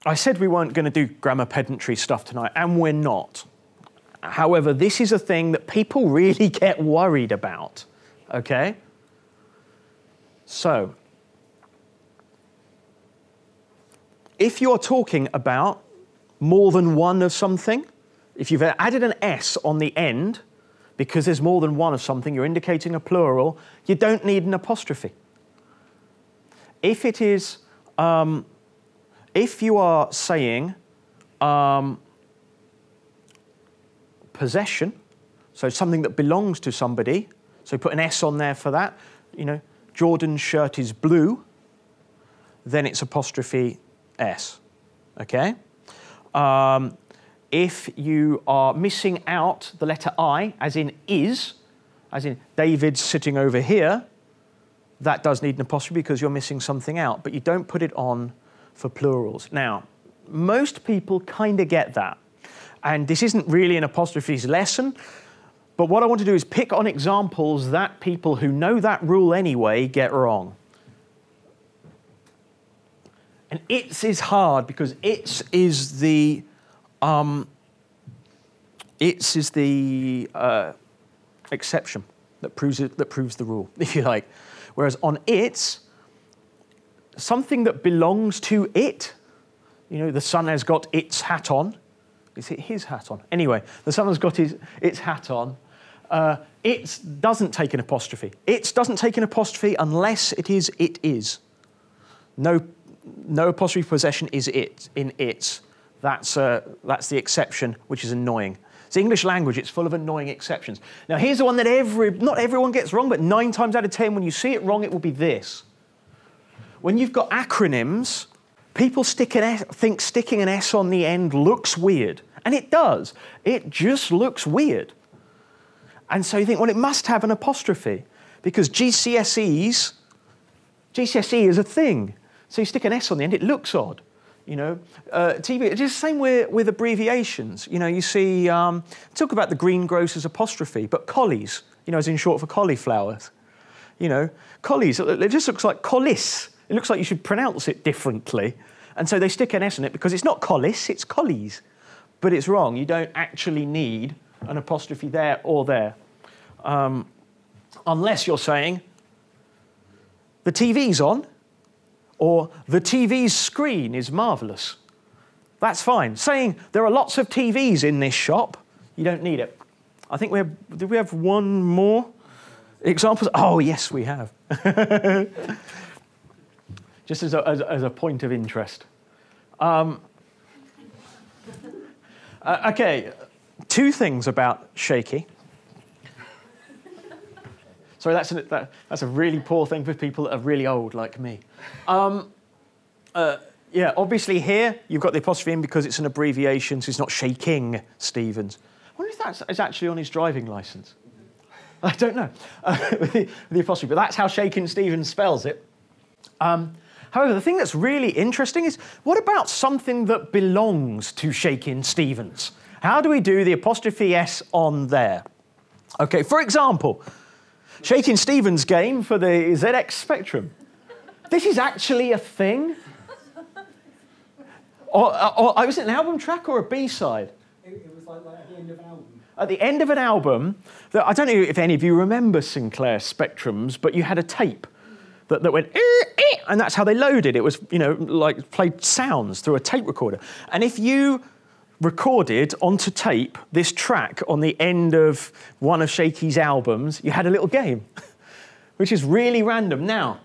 I said we weren't going to do grammar pedantry stuff tonight, and we're not. However, this is a thing that people really get worried about, okay? So, if you're talking about more than one of something, if you've added an S on the end, because there's more than one of something, you're indicating a plural, you don't need an apostrophe. If it is, if you are saying possession, so something that belongs to somebody, so put an S on there for that, you know, Jordan's shirt is blue, then it's apostrophe S, okay? If you are missing out the letter I, as in David's sitting over here, that does need an apostrophe because you're missing something out, but you don't put it on for plurals. Now, most people kind of get that, and this isn't really an apostrophes lesson, but what I want to do is pick on examples that people who know that rule anyway get wrong. And its is hard because its is the exception that proves the rule, if you like. Whereas on its, something that belongs to it, you know, the sun has got its hat on. Is it his hat on? Anyway, the sun has got its hat on. It doesn't take an apostrophe. It doesn't take an apostrophe unless it is. No apostrophe possession is it in its. That's the exception, which is annoying. It's English language, it's full of annoying exceptions. Now here's the one that not everyone gets wrong, but 9 times out of 10 when you see it wrong, it will be this. When you've got acronyms, people think sticking an S on the end looks weird. And it does. It just looks weird. And so you think, well, it must have an apostrophe because GCSE is a thing. So you stick an S on the end, it looks odd. You know, TV, it's the same with abbreviations. You know, you see, talk about the greengrocer's apostrophe, but collies, you know, as in short for cauliflowers. You know, collies, it just looks like collis. It looks like you should pronounce it differently. And so they stick an S on it because it's not collis, it's collies. But it's wrong. You don't actually need an apostrophe there or there. Unless you're saying, the TV's on, or the TV's screen is marvellous. That's fine. Saying there are lots of TVs in this shop, you don't need it. I think did we have one more example? Oh, yes, we have. Just as a point of interest. Okay, 2 things about shaky. Sorry, that's a really poor thing for people that are really old like me. Yeah, obviously here you've got the apostrophe in because it's an abbreviation, so it's not Shaking Stevens. I wonder if that's actually on his driving licence. I don't know, with the apostrophe, but that's how Shaking Stevens spells it. However, the thing that's really interesting is, what about something that belongs to Shaking Stevens? How do we do the apostrophe S on there? Okay, for example, Shaking Stevens game for the ZX Spectrum. This is actually a thing? Or was it an album track or a B-side? It was like at the end of an album. At the end of an album, I don't know if any of you remember Sinclair Spectrums, but you had a tape that went, and that's how they loaded. It was, you know, like played sounds through a tape recorder. And if you recorded onto tape this track on the end of one of Shaky's albums, you had a little game, which is really random. Now,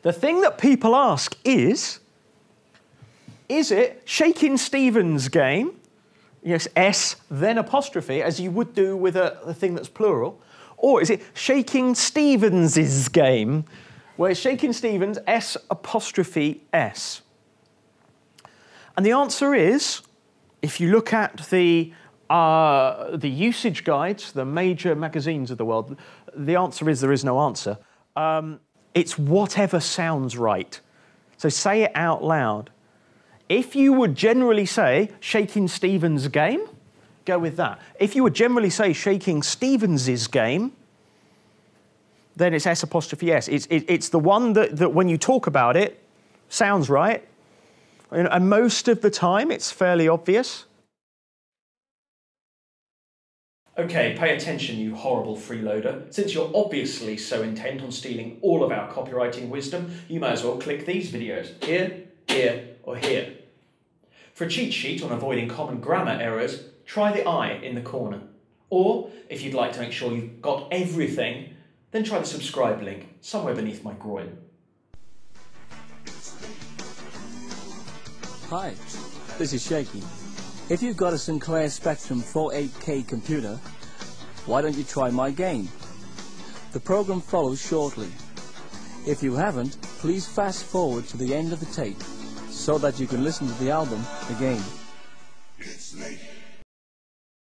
the thing that people ask is it Shaking Stevens game? Yes, S, then apostrophe, as you would do with a thing that's plural. Or is it Shaking Stevens' game, where it's Shaking Stevens, S apostrophe S? And the answer is, if you look at the usage guides, the major magazines of the world, the answer is there is no answer. It's whatever sounds right. So say it out loud. If you would generally say Shaking Stevens' game, go with that. If you would generally say Shaking Stevens' game, then it's S apostrophe S. It's the one that when you talk about it, sounds right, And most of the time, it's fairly obvious. Okay, pay attention, you horrible freeloader. Since you're obviously so intent on stealing all of our copywriting wisdom, you might as well click these videos, here, here, or here. For a cheat sheet on avoiding common grammar errors, try the I in the corner. Or, if you'd like to make sure you've got everything, then try the subscribe link, somewhere beneath my groin. Hi, this is Shaky. If you've got a Sinclair Spectrum 48K computer, why don't you try my game? The program follows shortly. If you haven't, please fast forward to the end of the tape so that you can listen to the album again.